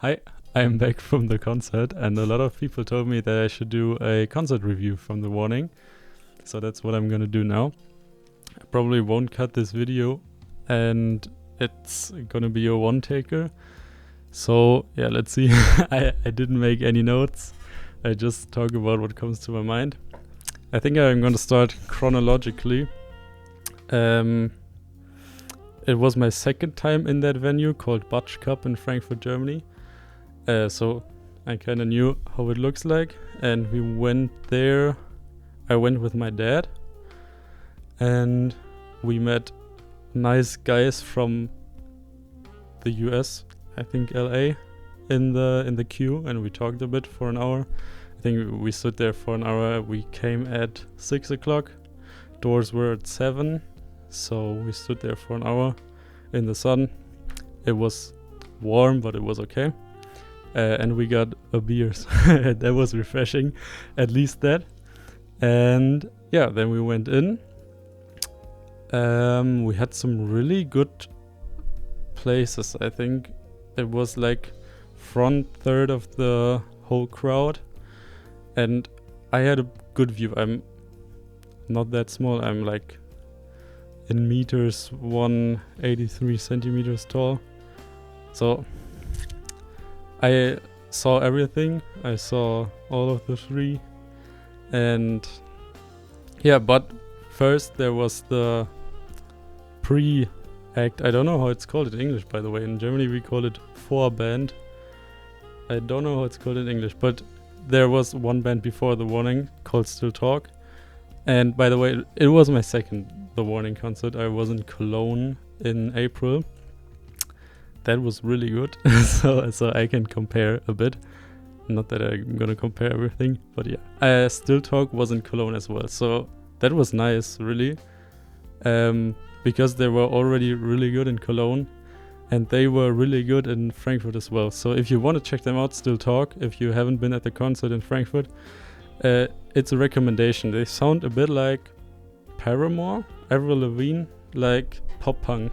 Hi, I'm back from the concert, and a lot of people told me that I should do a concert review from the Warning. So that's what I'm gonna do now. I probably won't cut this video, and it's gonna be a one-taker. So yeah, let's see. I didn't make any notes. I just talk about what comes to my mind. I think I'm gonna start chronologically. It was my second time in that venue called Butch Cup in Frankfurt, Germany. So I kind of knew how it looks like, and we went there. I went with my dad, and we met nice guys from the US, I think LA, in the queue, and we talked a bit for an hour. I think we stood there for an hour. We came at 6 o'clock. Doors were at 7, so we stood there for an hour in the sun. It was warm, but it was okay. And we got a beer. That was refreshing, at least that. And yeah, then we went in. We had some really good places. I think it was like front third of the whole crowd, and I had a good view. I'm not that small. I'm like in meters 183 centimeters tall, so I saw everything. I saw all of the three. And yeah, but first there was the pre-act. I don't know how it's called in English, by the way. In Germany we call it Vorband. I don't know how it's called in English, but there was one band before the Warning called Still Talk. And by the way, it was my second The Warning concert. I was in Cologne in April. That was really good. so I can compare a bit. Not that I'm gonna compare everything, but yeah. Still Talk was in Cologne as well, so that was nice, really. Because they were already really good in Cologne, and they were really good in Frankfurt as well. So if you want to check them out, Still Talk, if you haven't been at the concert in Frankfurt, it's a recommendation. They sound a bit like Paramore, Avril Lavigne, like pop punk.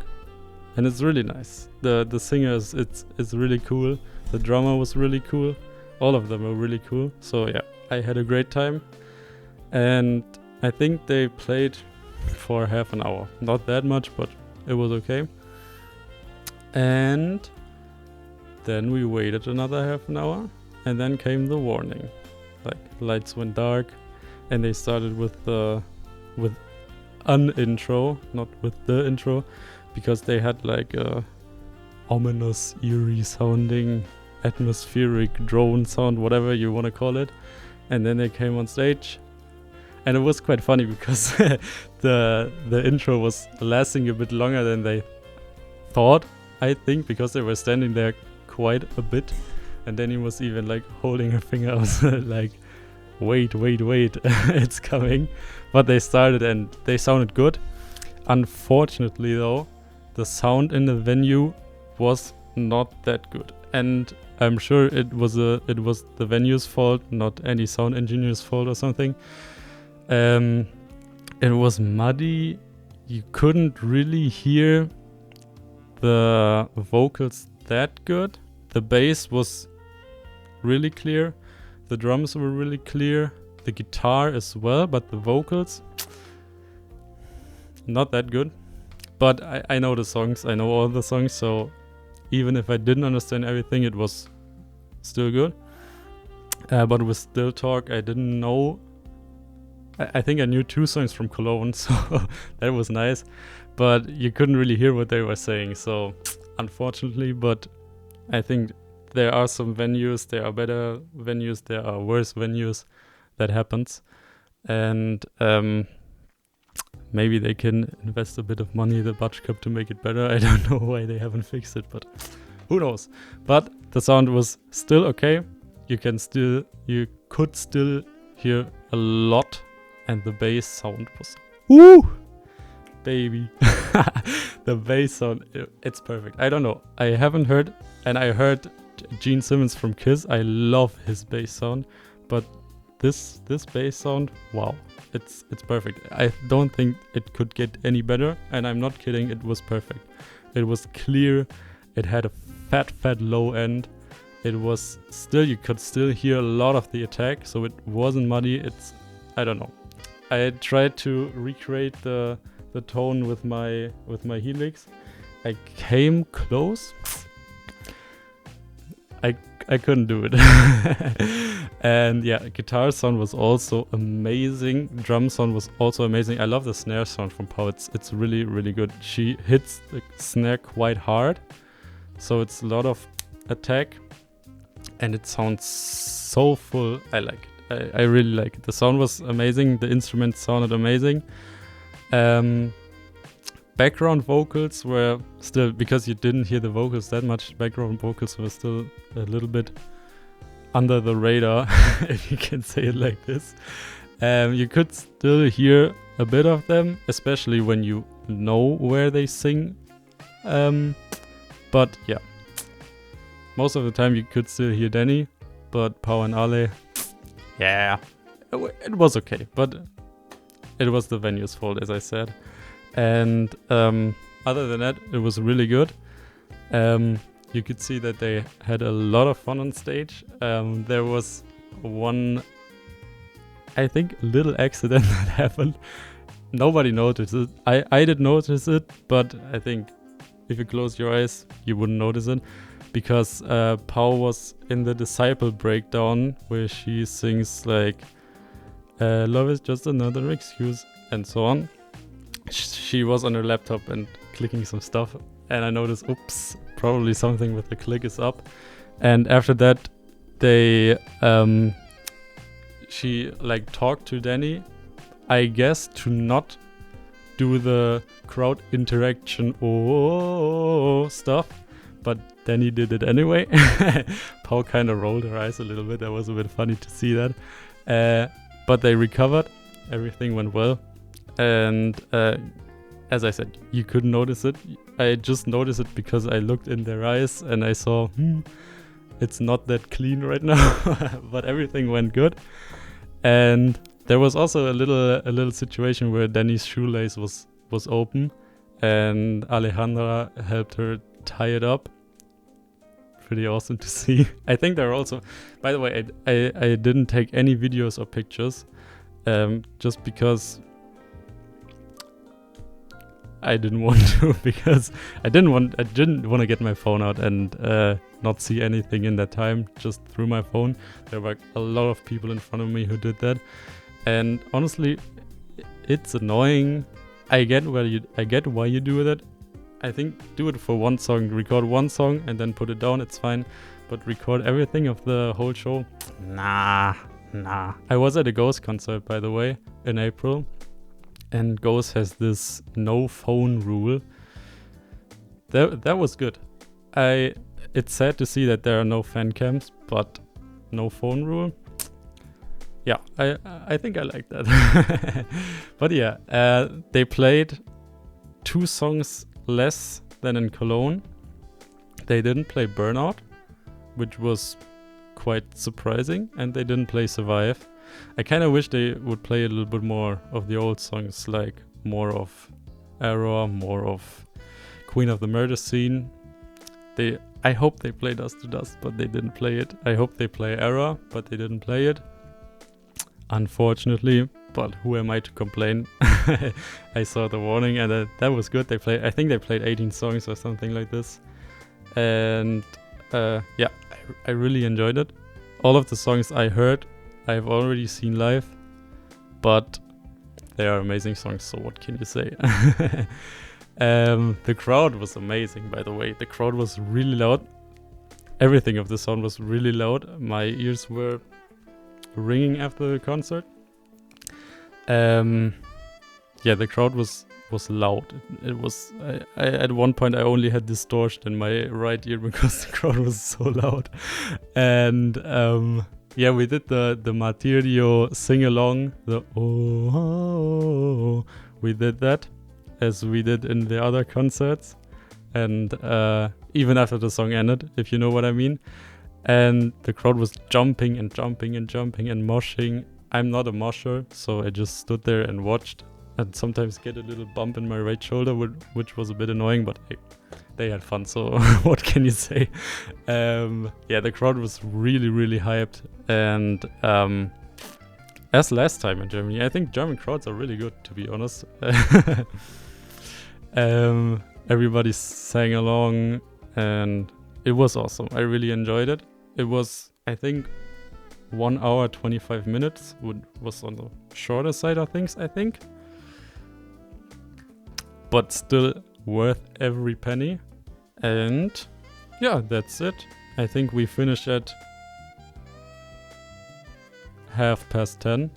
And it's really nice. The singers, it's really cool. The drummer was really cool. All of them were really cool. So yeah, I had a great time. And I think they played for half an hour. Not that much, but it was okay. And then we waited another half an hour. And then came the Warning. Like, lights went dark. And they started with an intro, not with the intro. Because they had like a ominous, eerie sounding, atmospheric drone sound, whatever you want to call it. And then they came on stage, and it was quite funny because the intro was lasting a bit longer than they thought, I think, because they were standing there quite a bit. And then he was even like holding a finger. I was like, wait, it's coming. But they started and they sounded good. Unfortunately though, the sound in the venue was not that good, and I'm sure it was the venue's fault, not any sound engineer's fault or something. It was muddy. You couldn't really hear the vocals that good. The bass was really clear. The drums were really clear. The guitar as well, but the vocals not that good. But I know the songs, I know all the songs, so even if I didn't understand everything, it was still good. But with Still Talk, I didn't know. I think I knew 2 songs from Cologne, so that was nice. But you couldn't really hear what they were saying, so unfortunately. But I think there are some venues, there are better venues, there are worse venues. That happens. And maybe they can invest a bit of money in the Butch Cup to make it better. I don't know why they haven't fixed it, but who knows. But the sound was still okay. You could still hear a lot, and the bass sound was woo, baby. The bass sound, it's perfect. I don't know. I haven't heard, and I heard Gene Simmons from Kiss. I love his bass sound, but this bass sound, wow. It's perfect. I don't think it could get any better, and I'm not kidding, it was perfect. It was clear, it had a fat low end, it was still, you could still hear a lot of the attack, so it wasn't muddy. It's, I don't know. I tried to recreate the tone with my Helix. I came close. I couldn't do it. And yeah, guitar sound was also amazing. Drum sound was also amazing. I love the snare sound from Pau. It's really, really good. She hits the snare quite hard, so it's a lot of attack, and it sounds so full. I like it. I really like it. The sound was amazing. The instruments sounded amazing. Background vocals were still, because you didn't hear the vocals that much, background vocals were still a little bit under the radar, if you can say it like this. You could still hear a bit of them, especially when you know where they sing. But yeah, most of the time you could still hear Danny, but Pau and Ale, yeah, it was okay, but it was the venue's fault, as I said. And other than that, it was really good. You could see that they had a lot of fun on stage. There was one, I think, little accident that happened. Nobody noticed it. I did notice it, but I think if you close your eyes, you wouldn't notice it. Because Pau was in the Disciple breakdown, where she sings like, love is just another excuse, and so on. She was on her laptop and clicking some stuff, and I noticed, oops, probably something with the click is up. And after that, she like talked to Danny, I guess, to not do the crowd interaction stuff, but Danny did it anyway. Pau kind of rolled her eyes a little bit. That was a bit funny to see that. But they recovered. Everything went well. And as I said, you couldn't notice it. I just noticed it because I looked in their eyes and I saw, it's not that clean right now. But everything went good. And there was also a little situation where Danny's shoelace was open, and Alejandra helped her tie it up. Pretty awesome to see. I think there are also, by the way, I didn't take any videos or pictures, just because I didn't want to, because I didn't want to get my phone out and not see anything in that time, just through my phone. There were a lot of people in front of me who did that, and honestly, it's annoying. I get why you do that. I think do it for one song, record one song and then put it down, it's fine. But record everything of the whole show? Nah. I was at a Ghost concert, by the way, in April. And Ghost has this no phone rule. That was good. It's sad to see that there are no fan cams, but no phone rule. Yeah, I think I like that. But yeah, they played 2 songs less than in Cologne. They didn't play Burnout, which was quite surprising, and they didn't play Survive. I kind of wish they would play a little bit more of the old songs, like more of Error, more of Queen of the Murder Scene. I hope they play Dust to Dust, but they didn't play it. I hope they play Error, but they didn't play it, unfortunately. But who am I to complain? I saw the warning, and that was good. I think they played 18 songs or something like this. And yeah, I really enjoyed it. All of the songs I heard, I've already seen live, but they are amazing songs, so what can you say? The crowd was amazing, by the way. The crowd was really loud. Everything of the sound was really loud. My ears were ringing after the concert. Yeah, the crowd was loud. It was at one point I only had distortion in my right ear because the crowd was so loud. And yeah, we did the Martirio sing along, the oh, we did that as we did in the other concerts, and even after the song ended, if you know what I mean. And the crowd was jumping and jumping and jumping and moshing. I'm not a mosher, so I just stood there and watched, and sometimes get a little bump in my right shoulder, which was a bit annoying, but hey, they had fun, so what can you say? Yeah, the crowd was really, really hyped. And as last time in Germany, I think German crowds are really good, to be honest. Everybody sang along, and it was awesome. I really enjoyed it. It was, I think, 1 hour 25 minutes. Was on the shorter side of things, I think. But still worth every penny. And yeah, that's it. I think we finished at 10:30.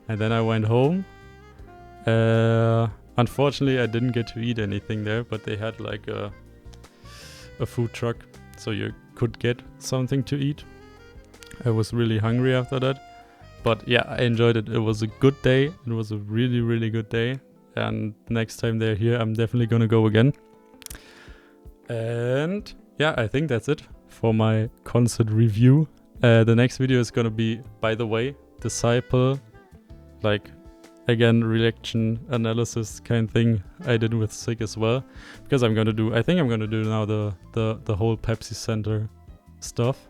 And then I went home. Unfortunately, I didn't get to eat anything there, but they had like a food truck, so you could get something to eat. I was really hungry after that. But yeah, I enjoyed it. It was a good day. It was a really, really good day. And next time they're here, I'm definitely gonna go again. And yeah, I think that's it for my concert review. The next video is gonna be, by the way, Disciple, like again, reaction analysis kind thing I did with Sig as well, because I think I'm gonna do now the whole Pepsi Center stuff,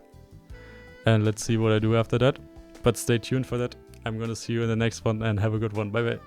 and let's see what I do after that. But stay tuned for that. I'm gonna see you in the next one, and have a good one. Bye bye.